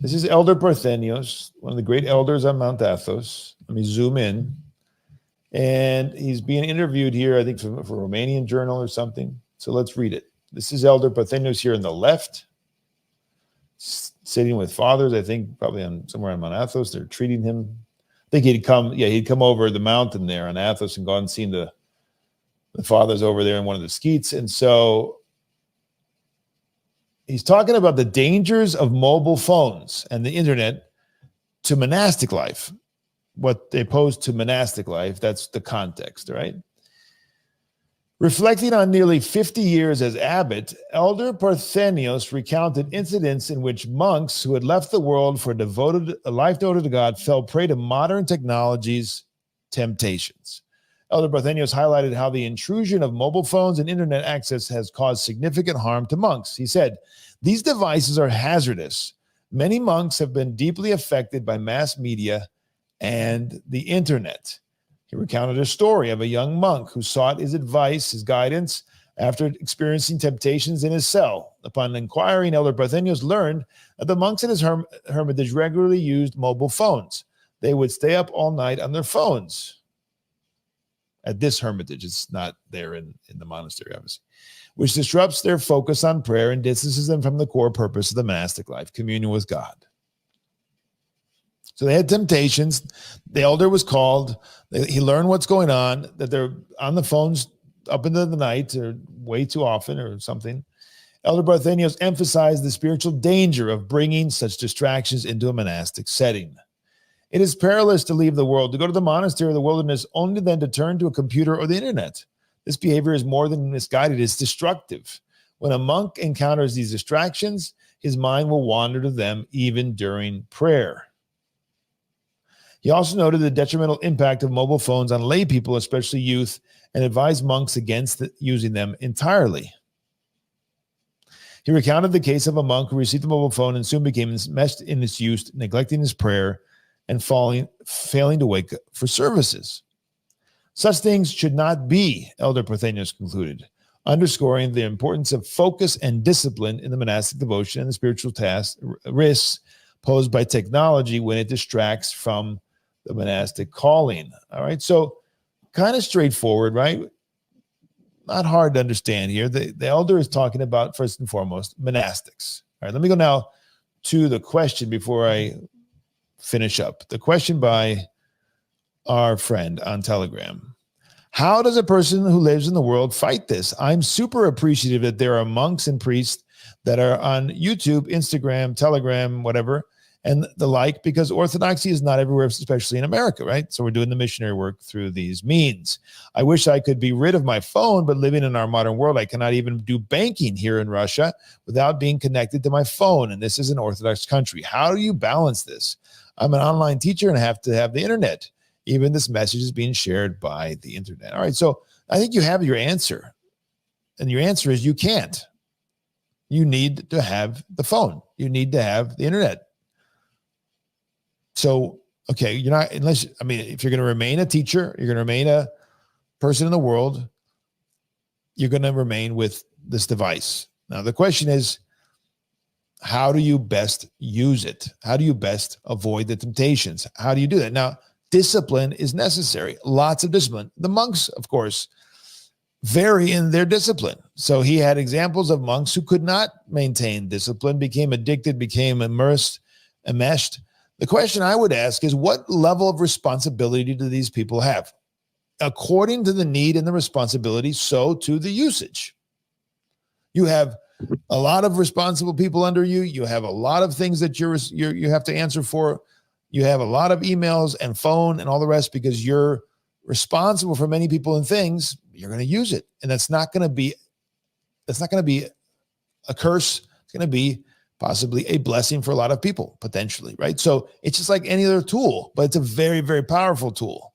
This is Elder Parthenios, one of the great elders on Mount Athos. Let me zoom in. And he's being interviewed here, I think, for a Romanian journal or something. So let's read it. This is Elder Parthenios here on the left, sitting with fathers, I think, probably somewhere on Mount Athos. They're treating him. I think he'd come over the mountain there on Athos and gone and seen the fathers over there in one of the skeets. And so he's talking about the dangers of mobile phones and the internet to monastic life. What they pose to monastic life, that's the context, right? Reflecting on nearly 50 years as abbot, Elder Parthenios recounted incidents in which monks who had left the world for a life devoted to God fell prey to modern technology's temptations. Elder Parthenios highlighted how the intrusion of mobile phones and internet access has caused significant harm to monks. He said, "These devices are hazardous. Many monks have been deeply affected by mass media and the internet." He recounted a story of a young monk who sought his advice, his guidance, after experiencing temptations in his cell. Upon inquiring, Elder Parthenios learned that the monks in his hermitage regularly used mobile phones. They would stay up all night on their phones. At this hermitage, it's not there in the monastery, obviously, which disrupts their focus on prayer and distances them from the core purpose of the monastic life, communion with God. So they had temptations. The elder was called. He learned what's going on, that they're on the phones up into the night or way too often or something. Elder Parthenios emphasized the spiritual danger of bringing such distractions into a monastic setting. It is perilous to leave the world, to go to the monastery or the wilderness, only then to turn to a computer or the internet. This behavior is more than misguided, it's destructive. When a monk encounters these distractions, his mind will wander to them even during prayer. He also noted the detrimental impact of mobile phones on lay people, especially youth, and advised monks against using them entirely. He recounted the case of a monk who received a mobile phone and soon became enmeshed in its use, neglecting his prayer and failing to wake up for services. Such things should not be, Elder Parthenios concluded, underscoring the importance of focus and discipline in the monastic devotion and the spiritual risks posed by technology when it distracts from the monastic calling. All right, so kind of straightforward, right? Not hard to understand here. The elder is talking about, first and foremost, monastics. All right, let me go now to the question before I finish up. The question by our friend on Telegram. How does a person who lives in the world fight this? I'm super appreciative that there are monks and priests that are on YouTube, Instagram, Telegram, whatever, and the like, because orthodoxy is not everywhere, especially in America, right? So we're doing the missionary work through these means. I wish I could be rid of my phone, but living in our modern world, I cannot even do banking here in Russia without being connected to my phone. And this is an Orthodox country. How do you balance this? I'm an online teacher and I have to have the internet. Even this message is being shared by the internet. All right, so I think you have your answer. And your answer is you can't. You need to have the phone. You need to have the internet. So, okay, you're not, unless, I mean, if you're going to remain a teacher, you're going to remain a person in the world, you're going to remain with this device. Now, the question is, how do you best use it? How do you best avoid the temptations? How do you do that? Now, discipline is necessary. Lots of discipline. The monks, of course, vary in their discipline. So he had examples of monks who could not maintain discipline, became addicted, became enmeshed. The question I would ask is, what level of responsibility do these people have? According to the need and the responsibility, so to the usage. You have a lot of responsible people under you. You have a lot of things that you have to answer for. You have a lot of emails and phone and all the rest because you're responsible for many people and things. You're going to use it. And that's not going to be a curse. It's going to be possibly a blessing for a lot of people, potentially, right? So it's just like any other tool, but it's a very, very powerful tool.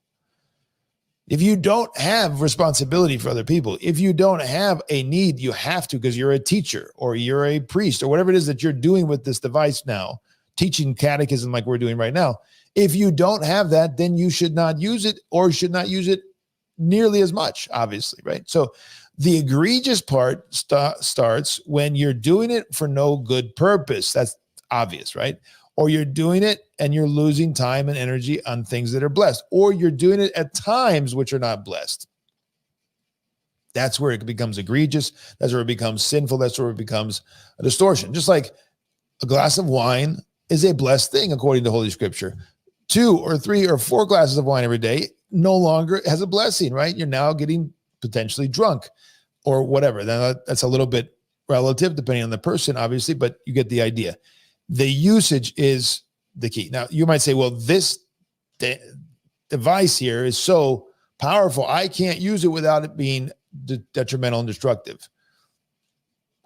If you don't have responsibility for other people, if you don't have a need, you have to because you're a teacher or you're a priest or whatever it is that you're doing with this device now, teaching catechism like we're doing right now. If you don't have that, then you should not use it or should not use it nearly as much, obviously, right? So the egregious part starts when you're doing it for no good purpose. That's obvious, right? or you're doing it and you're losing time and energy on things that are blessed, or you're doing it at times which are not blessed. That's where it becomes egregious. That's where it becomes sinful. That's where it becomes a distortion. Just like a glass of wine is a blessed thing according to Holy Scripture. 2 or 3 or 4 glasses of wine every day no longer has a blessing, right? You're now getting potentially drunk or whatever. That's a little bit relative depending on the person, obviously, but you get the idea. The usage is the key. Now, you might say, well, this device here is so powerful, I can't use it without it being detrimental and destructive.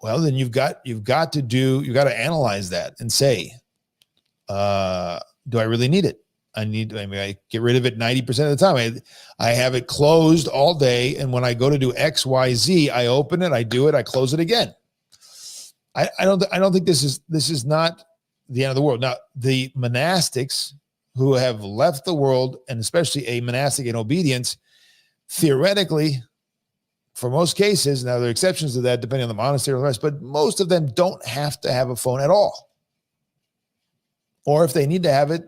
Well, then you've got to analyze that and say, do I really need it? I get rid of it 90% of the time. I have it closed all day. And when I go to do X, Y, Z, I open it, I do it, I close it again. I don't think this is not the end of the world. Now, the monastics who have left the world, and especially a monastic in obedience, theoretically, for most cases, now there are exceptions to that depending on the monastery and the rest, but most of them don't have to have a phone at all. Or if they need to have it,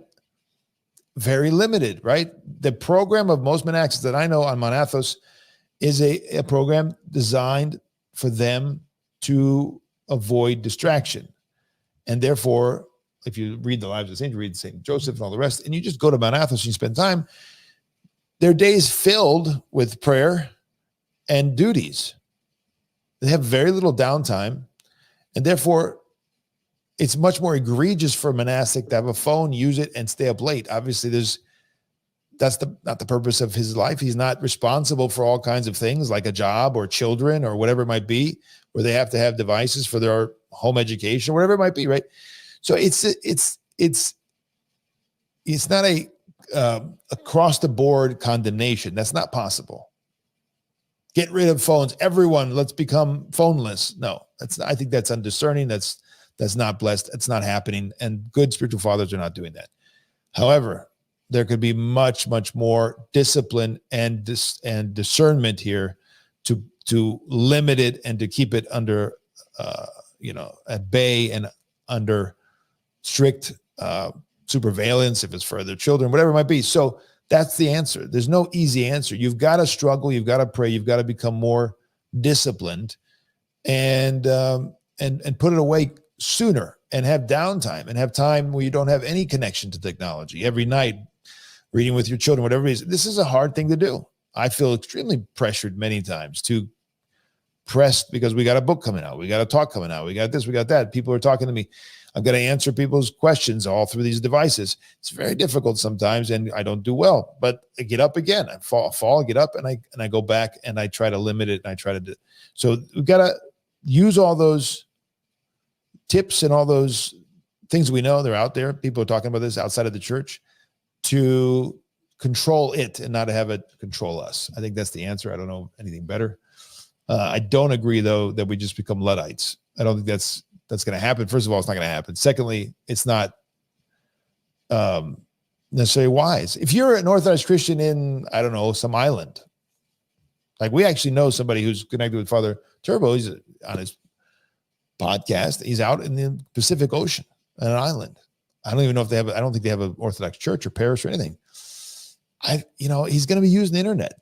very limited, right? The program of most monastics that I know on Monathos is a program designed for them to avoid distraction. And therefore, if you read the lives of saints, you read St. Joseph and all the rest, and you just go to Monathos and you spend time, their days filled with prayer and duties. They have very little downtime, and therefore it's much more egregious for a monastic to have a phone, use it, and stay up late. Obviously, that's not the purpose of his life. He's not responsible for all kinds of things like a job or children or whatever it might be, where they have to have devices for their home education or whatever it might be, right? So it's not a across the board condemnation. That's not possible. Get rid of phones. Everyone, let's become phoneless. No, I think that's undiscerning. That's not blessed. It's not happening. And good spiritual fathers are not doing that. However, there could be much, much more discipline and discernment here to limit it and to keep it under, at bay and under strict surveillance if it's for other children, whatever it might be. So that's the answer. There's no easy answer. You've got to struggle. You've got to pray. You've got to become more disciplined and put it away sooner and have downtime and have time where you don't have any connection to technology every night, reading with your children, whatever it is. This is a hard thing to do. I feel extremely pressured many times, too pressed because we got a book coming out. We got a talk coming out. We got this, we got that. People are talking to me. I've got to answer people's questions all through these devices. It's very difficult sometimes, and I don't do well. But I get up again. I fall, get up, and I go back, and I try to limit it, and I try to do. So we've got to use all those tips and all those things we know. They're out there. People are talking about this outside of the church to control it and not have it control us. I think that's the answer. I don't know anything better. I don't agree, though, that we just become Luddites. I don't think that's going to happen. First of all, it's not going to happen. Secondly, it's not necessarily wise. If you're an Orthodox Christian in, I don't know, some island, like we actually know somebody who's connected with Father Turbo. He's on his podcast. He's out in the Pacific Ocean on an island. I don't even know if I don't think they have an Orthodox church or parish or anything. He's going to be using the internet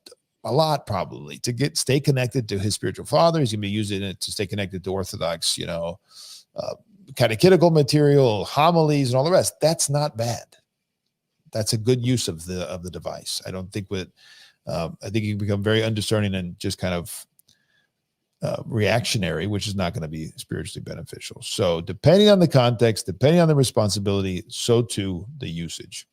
a lot probably to stay connected to his spiritual father. He's going to be using it to stay connected to Orthodox, catechetical material, homilies, and all the rest. That's not bad. That's a good use of the device. I don't think I think you become very undiscerning and just kind of reactionary, which is not going to be spiritually beneficial. So depending on the context, depending on the responsibility, so too the usage.